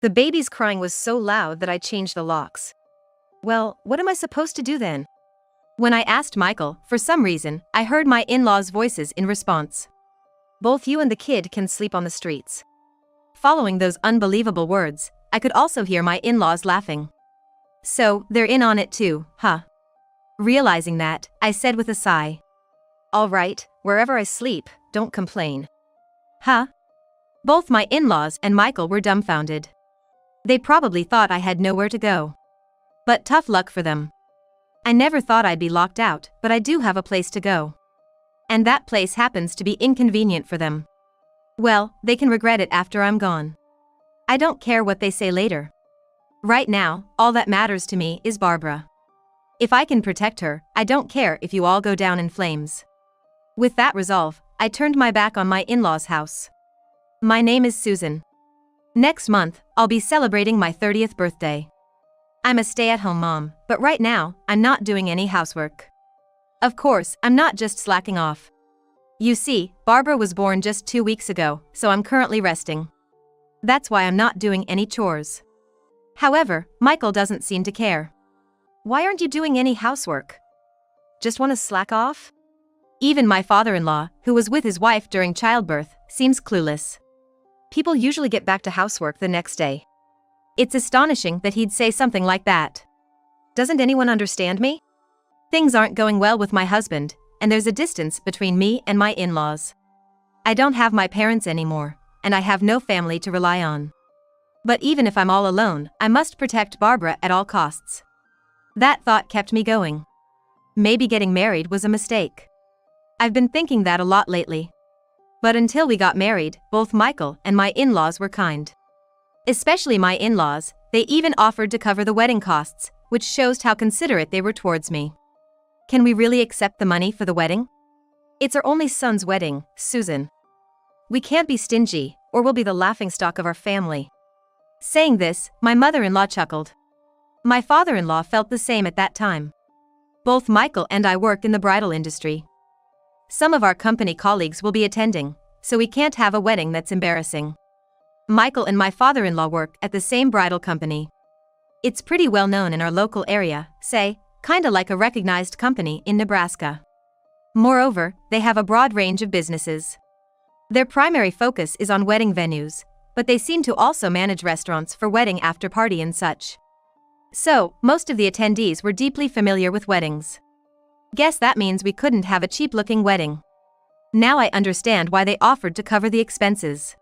The baby's crying was so loud that I changed the locks. Well, what am I supposed to do then? When I asked Michael, for some reason, I heard my in-laws' voices in response. Both you and the kid can sleep on the streets. Following those unbelievable words, I could also hear my in-laws laughing. So, they're in on it too, huh? Realizing that, I said with a sigh. All right, wherever I sleep, don't complain. Huh? Both my in-laws and Michael were dumbfounded. They probably thought I had nowhere to go. But tough luck for them. I never thought I'd be locked out, but I do have a place to go. And that place happens to be inconvenient for them. Well, they can regret it after I'm gone. I don't care what they say later. Right now, all that matters to me is Barbara. If I can protect her, I don't care if you all go down in flames. With that resolve, I turned my back on my in-laws' house. My name is Susan. Next month, I'll be celebrating my 30th birthday. I'm a stay-at-home mom, but right now, I'm not doing any housework. Of course, I'm not just slacking off. You see, Barbara was born just 2 weeks ago, so I'm currently resting. That's why I'm not doing any chores. However, Michael doesn't seem to care. Why aren't you doing any housework? Just want to slack off? Even my father-in-law, who was with his wife during childbirth, seems clueless. People usually get back to housework the next day. It's astonishing that he'd say something like that. Doesn't anyone understand me? Things aren't going well with my husband, and there's a distance between me and my in-laws. I don't have my parents anymore, and I have no family to rely on. But even if I'm all alone, I must protect Barbara at all costs. That thought kept me going. Maybe getting married was a mistake. I've been thinking that a lot lately. But until we got married, both Michael and my in-laws were kind. Especially my in-laws, they even offered to cover the wedding costs, which shows how considerate they were towards me. Can we really accept the money for the wedding? It's our only son's wedding, Susan. We can't be stingy, or we'll be the laughingstock of our family. Saying this, my mother-in-law chuckled. My father-in-law felt the same at that time. Both Michael and I work in the bridal industry. Some of our company colleagues will be attending, so we can't have a wedding that's embarrassing. Michael and my father-in-law work at the same bridal company. It's pretty well known in our local area, say, kinda like a recognized company in Nebraska. Moreover, they have a broad range of businesses. Their primary focus is on wedding venues, but they seem to also manage restaurants for wedding after-party and such. So, most of the attendees were deeply familiar with weddings. Guess that means we couldn't have a cheap-looking wedding. Now I understand why they offered to cover the expenses.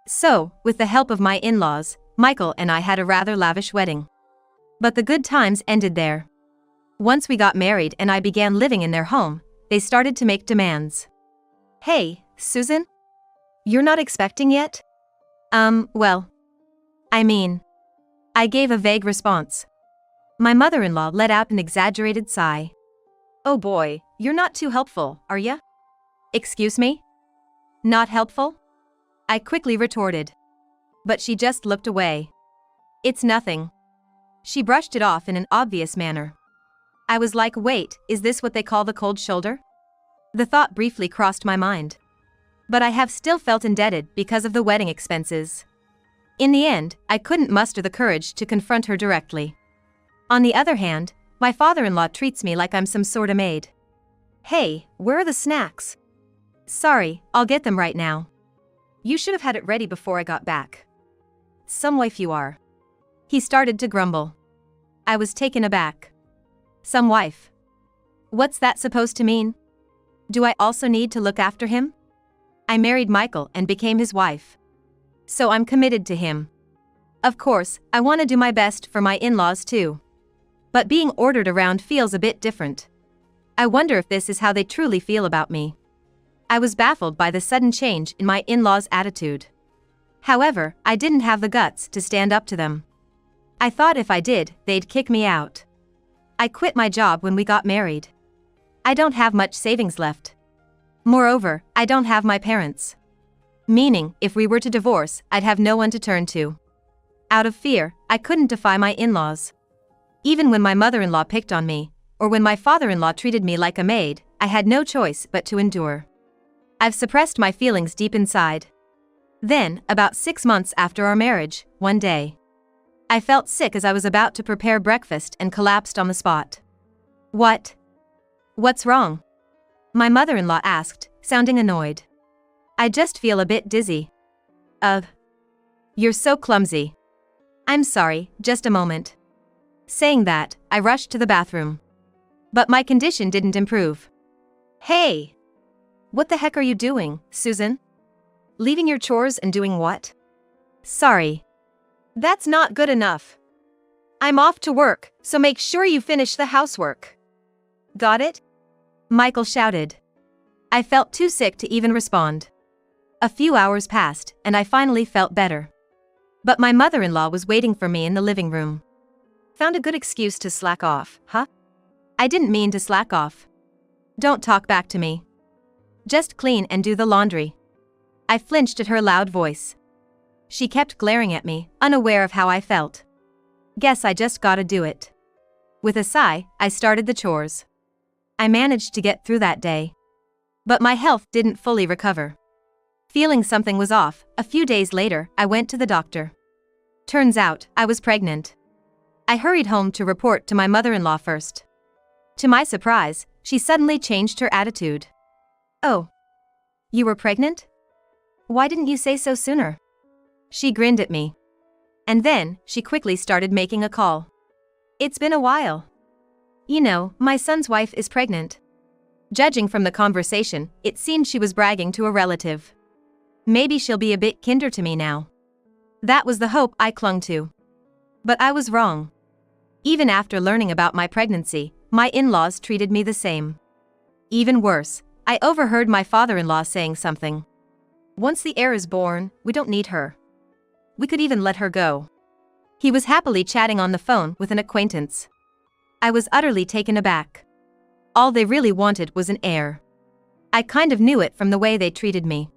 So, with the help of my in-laws, Michael and I had a rather lavish wedding. But the good times ended there. Once we got married and I began living in their home, they started to make demands. Hey, Susan? You're not expecting yet? Well. I gave a vague response. My mother-in-law let out an exaggerated sigh. Oh boy, you're not too helpful, are ya? Excuse me? Not helpful? I quickly retorted. But she just looked away. It's nothing. She brushed it off in an obvious manner. I was like, wait, is this what they call the cold shoulder? The thought briefly crossed my mind. But I have still felt indebted because of the wedding expenses. In the end, I couldn't muster the courage to confront her directly. On the other hand, my father-in-law treats me like I'm some sort of maid. Hey, where are the snacks? Sorry, I'll get them right now. You should have had it ready before I got back. Some wife you are. He started to grumble. I was taken aback. Some wife. What's that supposed to mean? Do I also need to look after him? I married Michael and became his wife. So I'm committed to him. Of course, I want to do my best for my in-laws too. But being ordered around feels a bit different. I wonder if this is how they truly feel about me. I was baffled by the sudden change in my in-laws' attitude. However, I didn't have the guts to stand up to them. I thought if I did, they'd kick me out. I quit my job when we got married. I don't have much savings left. Moreover, I don't have my parents. Meaning, if we were to divorce, I'd have no one to turn to. Out of fear, I couldn't defy my in-laws. Even when my mother-in-law picked on me, or when my father-in-law treated me like a maid, I had no choice but to endure. I've suppressed my feelings deep inside. Then, about 6 months after our marriage, one day, I felt sick as I was about to prepare breakfast and collapsed on the spot. What? What's wrong? My mother-in-law asked, sounding annoyed. I just feel a bit dizzy. Ugh. You're so clumsy. I'm sorry, just a moment. Saying that, I rushed to the bathroom. But my condition didn't improve. Hey! What the heck are you doing, Susan? Leaving your chores and doing what? Sorry. That's not good enough. I'm off to work, so make sure you finish the housework. Got it? Michael shouted. I felt too sick to even respond. A few hours passed, and I finally felt better. But my mother-in-law was waiting for me in the living room. Found a good excuse to slack off, huh? I didn't mean to slack off. Don't talk back to me. Just clean and do the laundry. I flinched at her loud voice. She kept glaring at me, unaware of how I felt. Guess I just gotta do it. With a sigh, I started the chores. I managed to get through that day. But my health didn't fully recover. Feeling something was off, a few days later, I went to the doctor. Turns out, I was pregnant. I hurried home to report to my mother-in-law first. To my surprise, she suddenly changed her attitude. Oh. You were pregnant? Why didn't you say so sooner? She grinned at me. And then, she quickly started making a call. It's been a while. You know, my son's wife is pregnant. Judging from the conversation, it seemed she was bragging to a relative. Maybe she'll be a bit kinder to me now. That was the hope I clung to. But I was wrong. Even after learning about my pregnancy, my in-laws treated me the same. Even worse, I overheard my father-in-law saying something. Once the heir is born, we don't need her. We could even let her go. He was happily chatting on the phone with an acquaintance. I was utterly taken aback. All they really wanted was an heir. I kind of knew it from the way they treated me.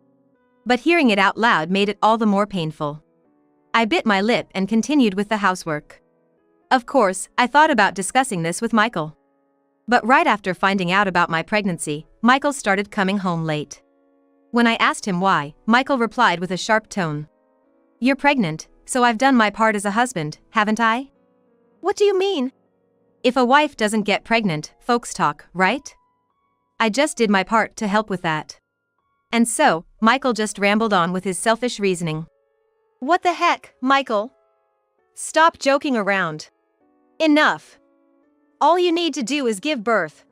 But hearing it out loud made it all the more painful. I bit my lip and continued with the housework. Of course, I thought about discussing this with Michael. But right after finding out about my pregnancy, Michael started coming home late. When I asked him why, Michael replied with a sharp tone. You're pregnant, so I've done my part as a husband, haven't I? What do you mean? If a wife doesn't get pregnant, folks talk, right? I just did my part to help with that. And so, Michael just rambled on with his selfish reasoning. What the heck, Michael? Stop joking around. Enough. All you need to do is give birth.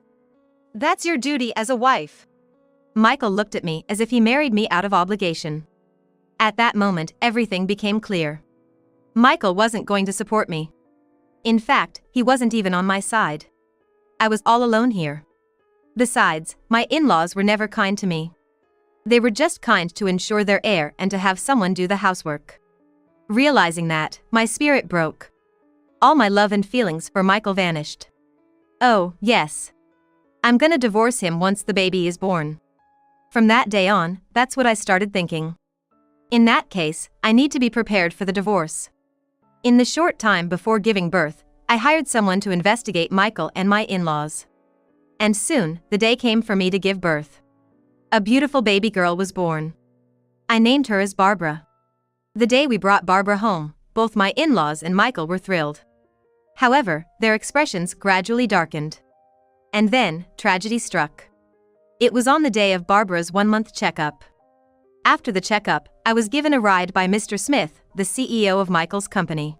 That's your duty as a wife. Michael looked at me as if he married me out of obligation. At that moment, everything became clear. Michael wasn't going to support me. In fact, he wasn't even on my side. I was all alone here. Besides, my in-laws were never kind to me. They were just kind to ensure their heir and to have someone do the housework. Realizing that, my spirit broke. All my love and feelings for Michael vanished. Oh, yes. I'm gonna divorce him once the baby is born. From that day on, that's what I started thinking. In that case, I need to be prepared for the divorce. In the short time before giving birth, I hired someone to investigate Michael and my in-laws. And soon, the day came for me to give birth. A beautiful baby girl was born. I named her as Barbara. The day we brought Barbara home, both my in-laws and Michael were thrilled. However, their expressions gradually darkened. And then, tragedy struck. It was on the day of Barbara's 1-month checkup. After the checkup, I was given a ride by Mr. Smith, the CEO of Michael's company.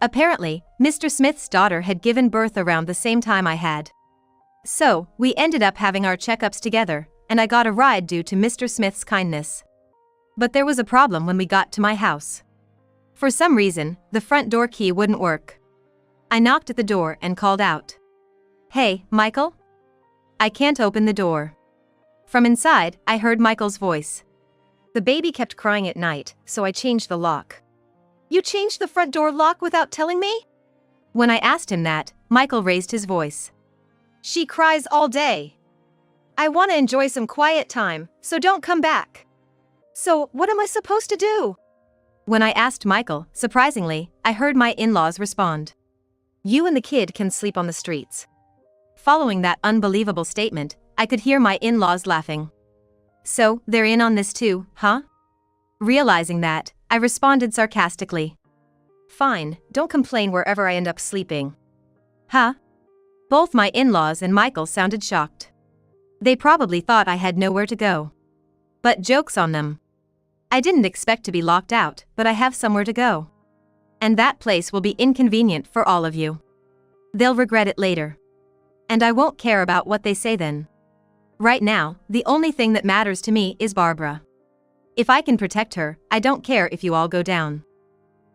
Apparently, Mr. Smith's daughter had given birth around the same time I had. So, we ended up having our checkups together, and I got a ride due to Mr. Smith's kindness. But there was a problem when we got to my house. For some reason, the front door key wouldn't work. I knocked at the door and called out. Hey, Michael? I can't open the door. From inside, I heard Michael's voice. The baby kept crying at night, so I changed the lock. You changed the front door lock without telling me? When I asked him that, Michael raised his voice. She cries all day. I want to enjoy some quiet time, so don't come back. So, what am I supposed to do? When I asked Michael, surprisingly, I heard my in-laws respond. You and the kid can sleep on the streets. Following that unbelievable statement, I could hear my in-laws laughing. So, they're in on this too, huh? Realizing that, I responded sarcastically. Fine, don't complain wherever I end up sleeping. Huh? Both my in-laws and Michael sounded shocked. They probably thought I had nowhere to go. But joke's on them. I didn't expect to be locked out, but I have somewhere to go. And that place will be inconvenient for all of you. They'll regret it later. And I won't care about what they say then. Right now, the only thing that matters to me is Barbara. If I can protect her, I don't care if you all go down.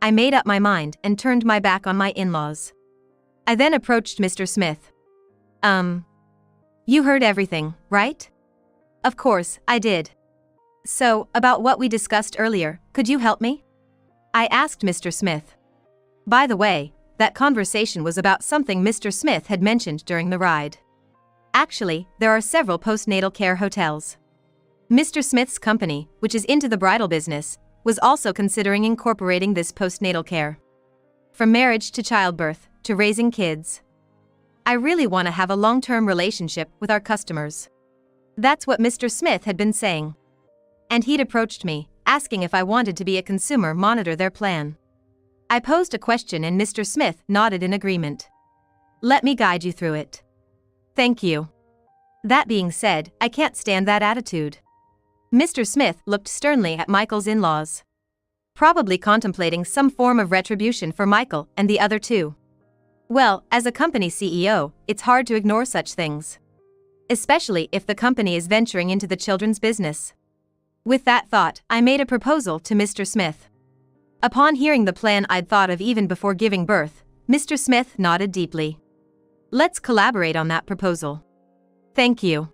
I made up my mind and turned my back on my in-laws. I then approached Mr. Smith. You heard everything, right? Of course, I did. So, about what we discussed earlier, could you help me? I asked Mr. Smith. By the way, that conversation was about something Mr. Smith had mentioned during the ride. Actually, there are several postnatal care hotels. Mr. Smith's company, which is into the bridal business, was also considering incorporating this postnatal care. From marriage to childbirth, to raising kids. I really want to have a long-term relationship with our customers. That's what Mr. Smith had been saying. And he'd approached me, asking if I wanted to be a consumer monitor their plan. I posed a question and Mr. Smith nodded in agreement. Let me guide you through it. Thank you. That being said, I can't stand that attitude. Mr. Smith looked sternly at Michael's in-laws. Probably contemplating some form of retribution for Michael and the other two. Well, as a company CEO, it's hard to ignore such things. Especially if the company is venturing into the children's business. With that thought, I made a proposal to Mr. Smith. Upon hearing the plan I'd thought of even before giving birth, Mr. Smith nodded deeply. Let's collaborate on that proposal. Thank you.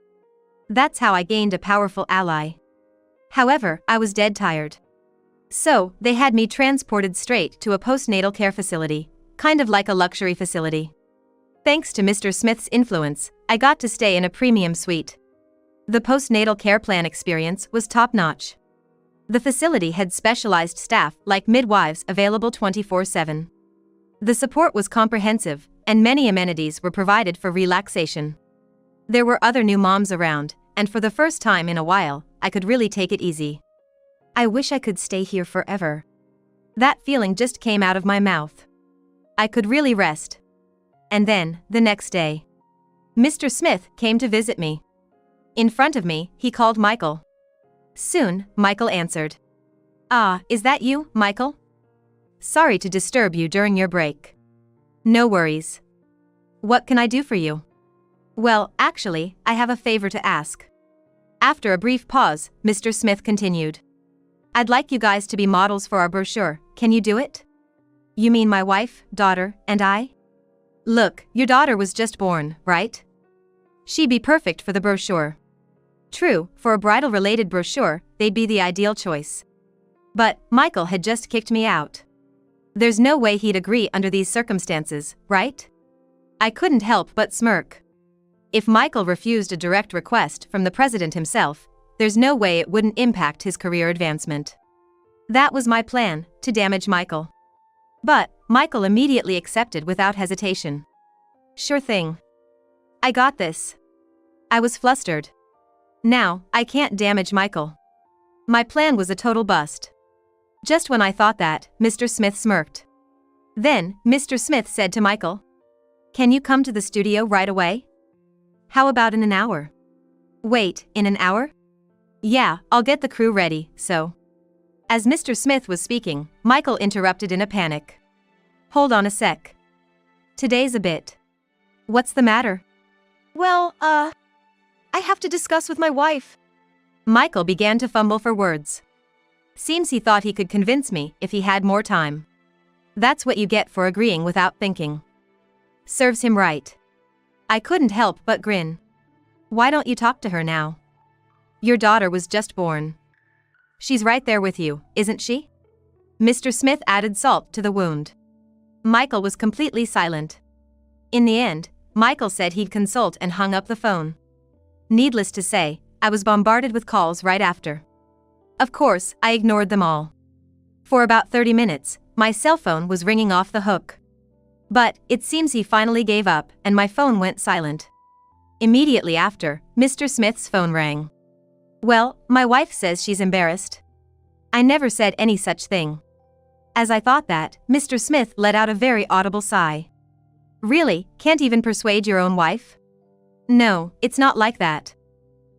That's how I gained a powerful ally. However, I was dead tired. So, they had me transported straight to a postnatal care facility, kind of like a luxury facility. Thanks to Mr. Smith's influence, I got to stay in a premium suite. The postnatal care plan experience was top-notch. The facility had specialized staff like midwives available 24/7. The support was comprehensive, and many amenities were provided for relaxation. There were other new moms around, and for the first time in a while, I could really take it easy. I wish I could stay here forever. That feeling just came out of my mouth. I could really rest. And then, the next day, Mr. Smith came to visit me. In front of me, he called Michael. Soon, Michael answered. Ah, is that you, Michael? Sorry to disturb you during your break. No worries. What can I do for you? Well, actually, I have a favor to ask. After a brief pause, Mr. Smith continued. I'd like you guys to be models for our brochure. Can you do it? You mean my wife, daughter, and I? Look, your daughter was just born, right? She'd be perfect for the brochure. True, for a bridal-related brochure, they'd be the ideal choice. But Michael had just kicked me out. There's no way he'd agree under these circumstances, right? I couldn't help but smirk. If Michael refused a direct request from the president himself, there's no way it wouldn't impact his career advancement. That was my plan, to damage Michael. But Michael immediately accepted without hesitation. Sure thing. I got this. I was flustered. Now, I can't damage Michael. My plan was a total bust. Just when I thought that, Mr. Smith smirked. Then, Mr. Smith said to Michael, "Can you come to the studio right away? How about in an hour?" Wait, in an hour? Yeah, I'll get the crew ready, so. As Mr. Smith was speaking, Michael interrupted in a panic. Hold on a sec. Today's a bit. What's the matter? Well, I have to discuss with my wife. Michael began to fumble for words. Seems he thought he could convince me if he had more time. That's what you get for agreeing without thinking. Serves him right. I couldn't help but grin. Why don't you talk to her now? Your daughter was just born. She's right there with you, isn't she? Mr. Smith added salt to the wound. Michael was completely silent. In the end, Michael said he'd consult and hung up the phone. Needless to say, I was bombarded with calls right after. Of course, I ignored them all. For about 30 minutes, my cell phone was ringing off the hook. But it seems he finally gave up and my phone went silent. Immediately after, Mr. Smith's phone rang. Well, my wife says she's embarrassed. I never said any such thing. As I thought that, Mr. Smith let out a very audible sigh. Really, can't even persuade your own wife? No, it's not like that.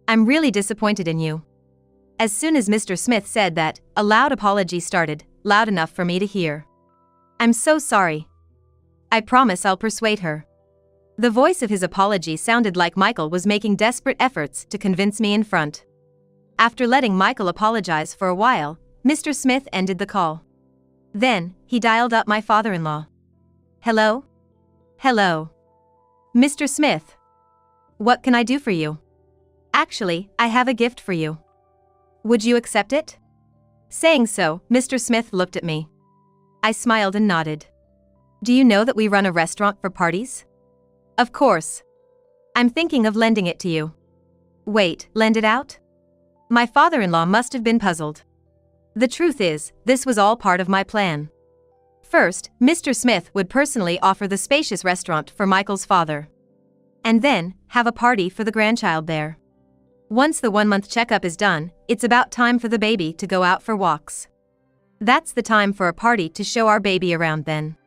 I'm really disappointed in you. As soon as Mr. Smith said that, a loud apology started, loud enough for me to hear. I'm so sorry. I promise I'll persuade her. The voice of his apology sounded like Michael was making desperate efforts to convince me in front. After letting Michael apologize for a while, Mr. Smith ended the call. Then, he dialed up my father-in-law. Hello? Hello. Mr. Smith. What can I do for you? Actually, I have a gift for you. Would you accept it? Saying so, Mr. Smith looked at me. I smiled and nodded. Do you know that we run a restaurant for parties? Of course. I'm thinking of lending it to you. Wait, lend it out? My father-in-law must have been puzzled. The truth is, this was all part of my plan. First, Mr. Smith would personally offer the spacious restaurant for Michael's father. And then, have a party for the grandchild there. Once the 1-month checkup is done, it's about time for the baby to go out for walks. That's the time for a party to show our baby around then.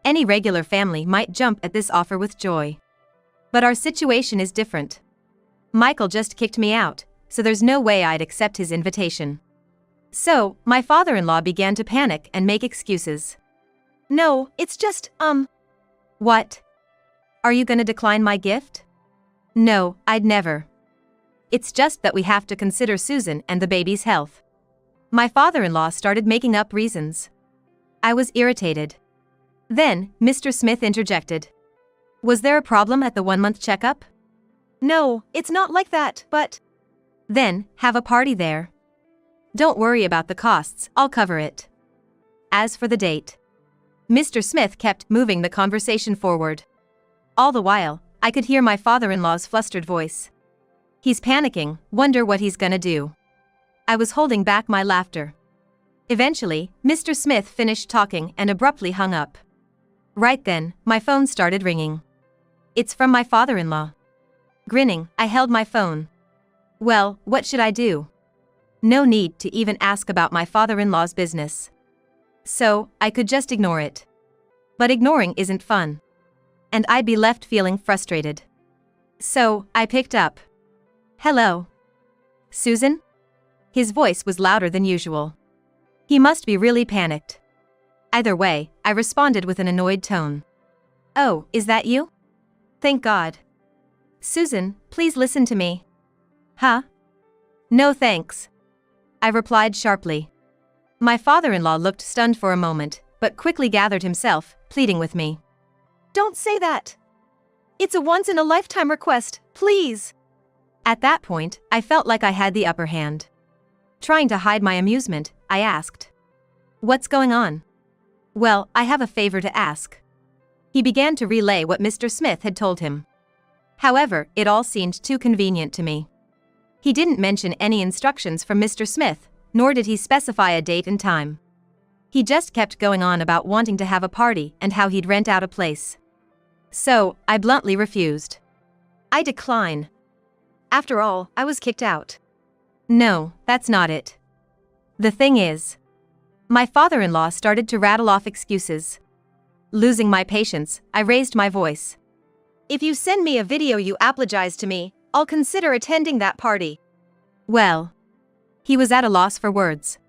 Any regular family might jump at this offer with joy. But our situation is different. Michael just kicked me out, so there's no way I'd accept his invitation. So, my father-in-law began to panic and make excuses. No, it's just, What? Are you gonna decline my gift? No, I'd never. It's just that we have to consider Susan and the baby's health. My father-in-law started making up reasons. I was irritated. Then, Mr. Smith interjected. Was there a problem at the 1-month checkup? No, it's not like that, but... Then, have a party there. Don't worry about the costs, I'll cover it. As for the date. Mr. Smith kept moving the conversation forward. All the while, I could hear my father-in-law's flustered voice. He's panicking, wonder what he's gonna do. I was holding back my laughter. Eventually, Mr. Smith finished talking and abruptly hung up. Right then, my phone started ringing. It's from my father-in-law. Grinning, I held my phone. Well, what should I do? No need to even ask about my father-in-law's business. So, I could just ignore it. But ignoring isn't fun. And I'd be left feeling frustrated. So, I picked up. Hello. Susan? His voice was louder than usual. He must be really panicked. Either way, I responded with an annoyed tone. Oh, is that you? Thank God. Susan, please listen to me. Huh? No thanks. I replied sharply. My father-in-law looked stunned for a moment, but quickly gathered himself, pleading with me. Don't say that. It's a once-in-a-lifetime request, please. At that point, I felt like I had the upper hand. Trying to hide my amusement, I asked. What's going on? Well, I have a favor to ask. He began to relay what Mr. Smith had told him. However, it all seemed too convenient to me. He didn't mention any instructions from Mr. Smith, nor did he specify a date and time. He just kept going on about wanting to have a party and how he'd rent out a place. So, I bluntly refused. I decline. After all, I was kicked out. No, that's not it. The thing is, my father-in-law started to rattle off excuses. Losing my patience, I raised my voice. If you send me a video you apologize to me, I'll consider attending that party. Well, he was at a loss for words.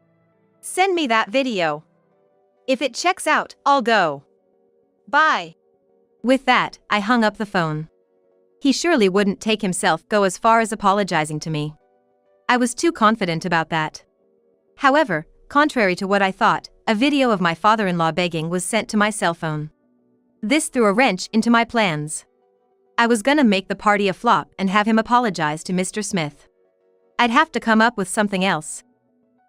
Send me that video. If it checks out, I'll go. Bye. With that, I hung up the phone. He surely wouldn't take himself go as far as apologizing to me. I was too confident about that. However, contrary to what I thought, a video of my father-in-law begging was sent to my cell phone. This threw a wrench into my plans. I was gonna make the party a flop and have him apologize to Mr. Smith. I'd have to come up with something else.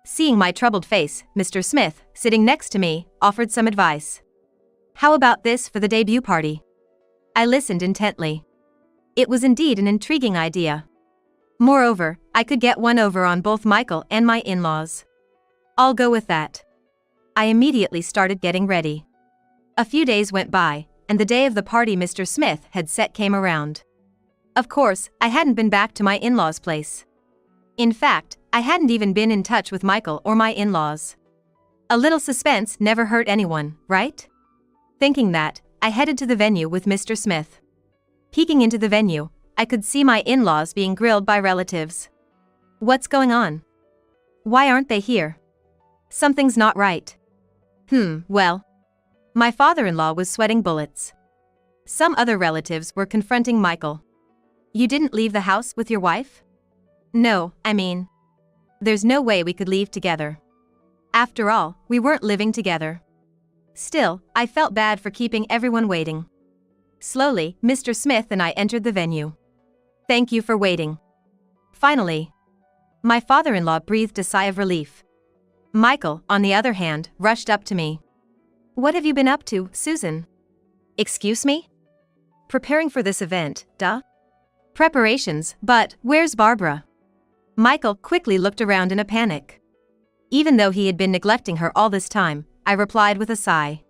Seeing my troubled face, Mr. Smith, sitting next to me, offered some advice. How about this for the debut party? I listened intently. It was indeed an intriguing idea. Moreover, I could get one over on both Michael and my in-laws. I'll go with that. I immediately started getting ready. A few days went by, and the day of the party Mr. Smith had set came around. Of course, I hadn't been back to my in-laws' place. In fact, I hadn't even been in touch with Michael or my in-laws. A little suspense never hurt anyone, right? Thinking that, I headed to the venue with Mr. Smith. Peeking into the venue, I could see my in-laws being grilled by relatives. What's going on? Why aren't they here? Something's not right. Well. My father-in-law was sweating bullets. Some other relatives were confronting Michael. You didn't leave the house with your wife? No, I mean, there's no way we could leave together. After all, we weren't living together. Still, I felt bad for keeping everyone waiting. Slowly, Mr. Smith and I entered the venue. Thank you for waiting. Finally. My father-in-law breathed a sigh of relief. Michael, on the other hand, rushed up to me. What have you been up to, Susan? Excuse me? Preparing for this event, duh? Preparations, but where's Barbara? Michael quickly looked around in a panic. Even though he had been neglecting her all this time, I replied with a sigh.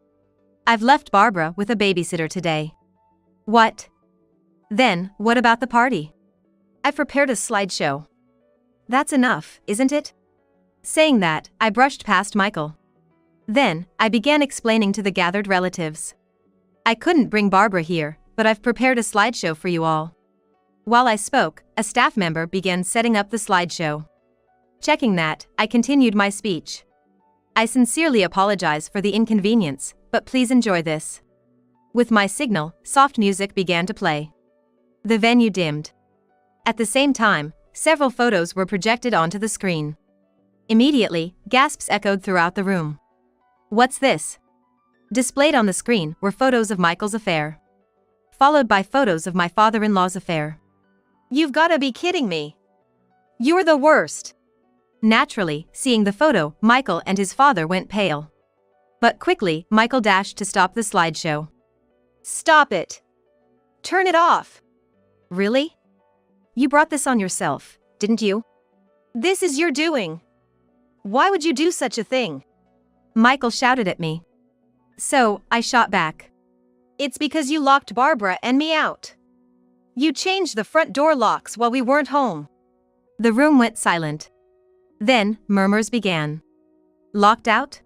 I've left Barbara with a babysitter today. What? Then, what about the party? I've prepared a slideshow. That's enough, isn't it? Saying that, I brushed past Michael. Then, I began explaining to the gathered relatives. I couldn't bring Barbara here, but I've prepared a slideshow for you all. While I spoke, a staff member began setting up the slideshow. Checking that, I continued my speech. I sincerely apologize for the inconvenience, but please enjoy this. With my signal, soft music began to play. The venue dimmed. At the same time, several photos were projected onto the screen. Immediately, gasps echoed throughout the room. What's this? Displayed on the screen were photos of Michael's affair, followed by photos of my father-in-law's affair. You've gotta be kidding me. You're the worst. Naturally, seeing the photo, Michael and his father went pale. But quickly, Michael dashed to stop the slideshow. Stop it. Turn it off. Really? You brought this on yourself, didn't you? This is your doing. Why would you do such a thing? Michael shouted at me. So, I shot back. It's because you locked Barbara and me out. You changed the front door locks while we weren't home. The room went silent. Then, murmurs began. Locked out?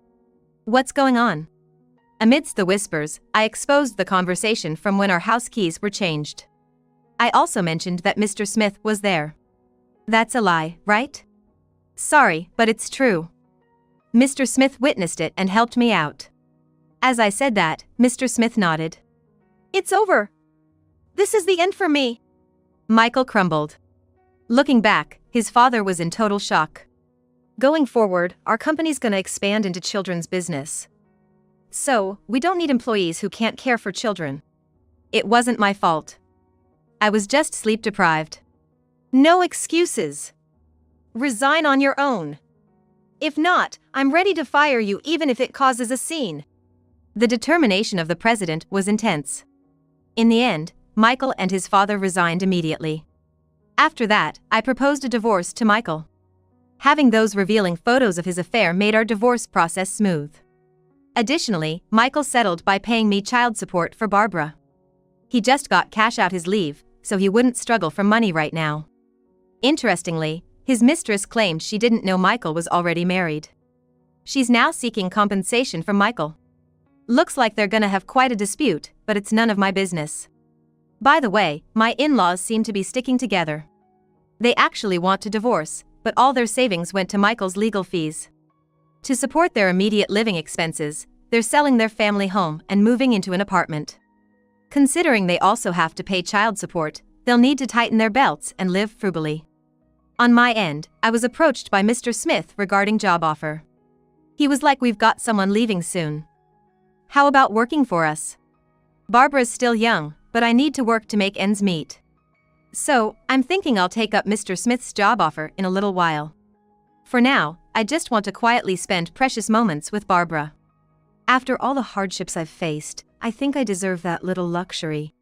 What's going on? Amidst the whispers, I exposed the conversation from when our house keys were changed. I also mentioned that Mr. Smith was there. That's a lie, right? Sorry, but it's true. Mr. Smith witnessed it and helped me out. As I said that, Mr. Smith nodded. It's over. This is the end for me. Michael crumbled. Looking back, his father was in total shock. Going forward, our company's gonna expand into children's business. So, we don't need employees who can't care for children. It wasn't my fault. I was just sleep deprived. No excuses. Resign on your own. If not, I'm ready to fire you even if it causes a scene. The determination of the president was intense. In the end, Michael and his father resigned immediately. After that, I proposed a divorce to Michael. Having those revealing photos of his affair made our divorce process smooth. Additionally, Michael settled by paying me child support for Barbara. He just got cash out his leave, so he wouldn't struggle for money right now. Interestingly, his mistress claimed she didn't know Michael was already married. She's now seeking compensation from Michael. Looks like they're gonna have quite a dispute, but it's none of my business. By the way, my in-laws seem to be sticking together. They actually want to divorce, but all their savings went to Michael's legal fees. To support their immediate living expenses, they're selling their family home and moving into an apartment. Considering they also have to pay child support, they'll need to tighten their belts and live frugally. On my end, I was approached by Mr. Smith regarding job offer. He was like, we've got someone leaving soon. How about working for us? Barbara's still young, but I need to work to make ends meet. So, I'm thinking I'll take up Mr. Smith's job offer in a little while. For now, I just want to quietly spend precious moments with Barbara. After all the hardships I've faced, I think I deserve that little luxury.